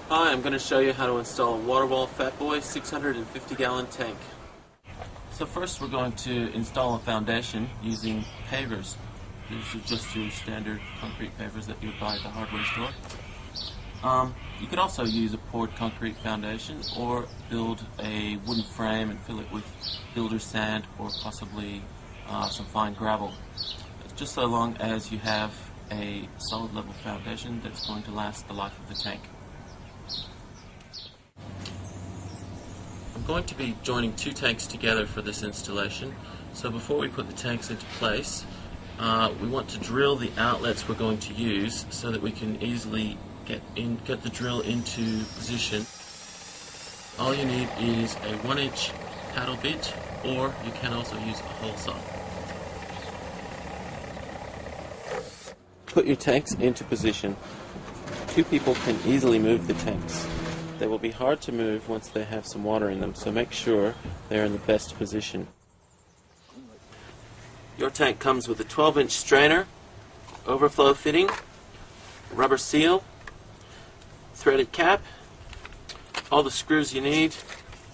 Hi, I'm going to show you how to install a WaterWall Fatboy 650 gallon tank. So first we're going to install a foundation using pavers. These are just your standard concrete pavers that you would buy at the hardware store. You could also use a poured concrete foundation or build a wooden frame and fill it with builder's sand or possibly some fine gravel. Just so long as you have a solid level foundation that's going to last the life of the tank. I'm going to be joining two tanks together for this installation. So before we put the tanks into place, we want to drill the outlets we're going to use so that we can easily get the drill into position. All you need is a 1-inch paddle bit, or you can also use a hole saw. Put your tanks into position. Two people can easily move the tanks. They will be hard to move once they have some water in them, so make sure they're in the best position. Your tank comes with a 12-inch strainer, overflow fitting, rubber seal, threaded cap, all the screws you need,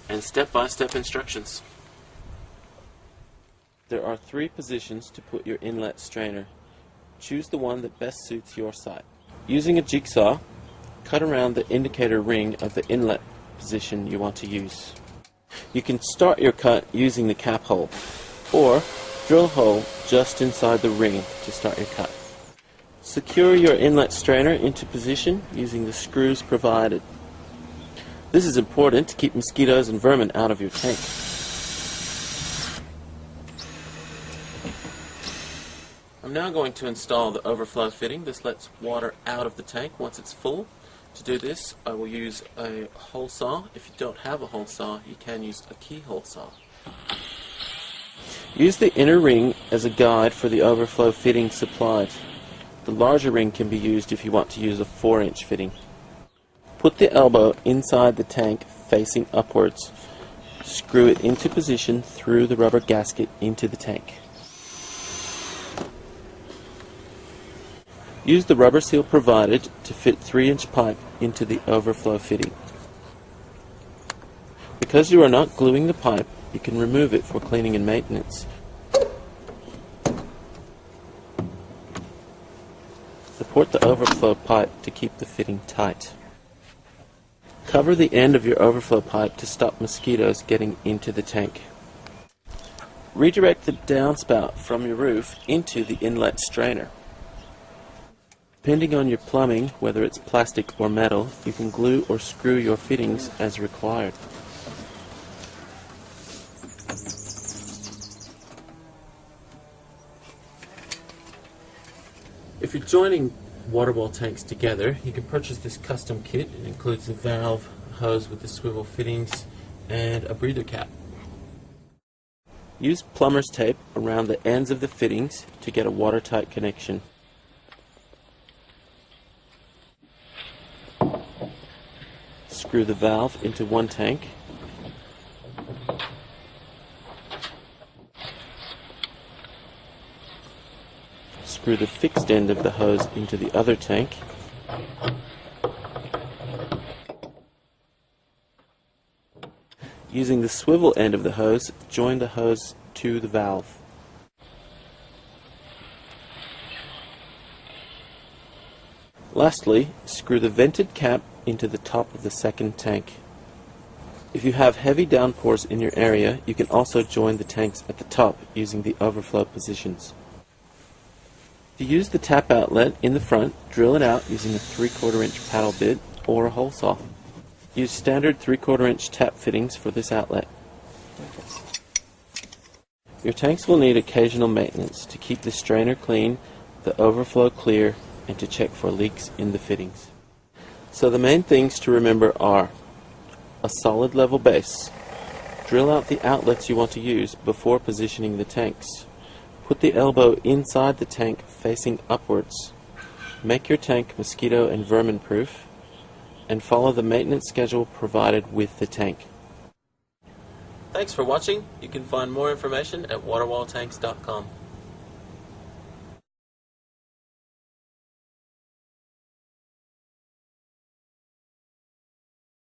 and step-by-step instructions. There are 3 positions to put your inlet strainer. Choose the one that best suits your site. Using a jigsaw, cut around the indicator ring of the inlet position you want to use. You can start your cut using the cap hole, or drill a hole just inside the ring to start your cut. Secure your inlet strainer into position using the screws provided. This is important to keep mosquitoes and vermin out of your tank. I'm now going to install the overflow fitting. This lets water out of the tank once it's full. To do this, I will use a hole saw. If you don't have a hole saw, you can use a keyhole saw. Use the inner ring as a guide for the overflow fitting supplied. The larger ring can be used if you want to use a 4-inch fitting. Put the elbow inside the tank facing upwards. Screw it into position through the rubber gasket into the tank. Use the rubber seal provided to fit 3-inch pipe into the overflow fitting. Because you are not gluing the pipe, you can remove it for cleaning and maintenance. Support the overflow pipe to keep the fitting tight. Cover the end of your overflow pipe to stop mosquitoes getting into the tank. Redirect the downspout from your roof into the inlet strainer. Depending on your plumbing, whether it's plastic or metal, you can glue or screw your fittings as required. If you're joining WaterWall tanks together, you can purchase this custom kit. It includes a valve, hose with the swivel fittings, and a breather cap. Use plumber's tape around the ends of the fittings to get a watertight connection. Screw the valve into one tank. Screw the fixed end of the hose into the other tank. Using the swivel end of the hose, join the hose to the valve. Lastly, screw the vented cap into the top of the second tank. If you have heavy downpours in your area, you can also join the tanks at the top using the overflow positions. To use the tap outlet in the front, drill it out using a 3/4-inch paddle bit or a hole saw. Use standard 3/4-inch tap fittings for this outlet. Your tanks will need occasional maintenance to keep the strainer clean, the overflow clear, and to check for leaks in the fittings. So the main things to remember are a solid level base. Drill out the outlets you want to use before positioning the tanks. Put the elbow inside the tank facing upwards. Make your tank mosquito and vermin proof, and follow the maintenance schedule provided with the tank. Thanks for watching. You can find more information at waterwalltanks.com.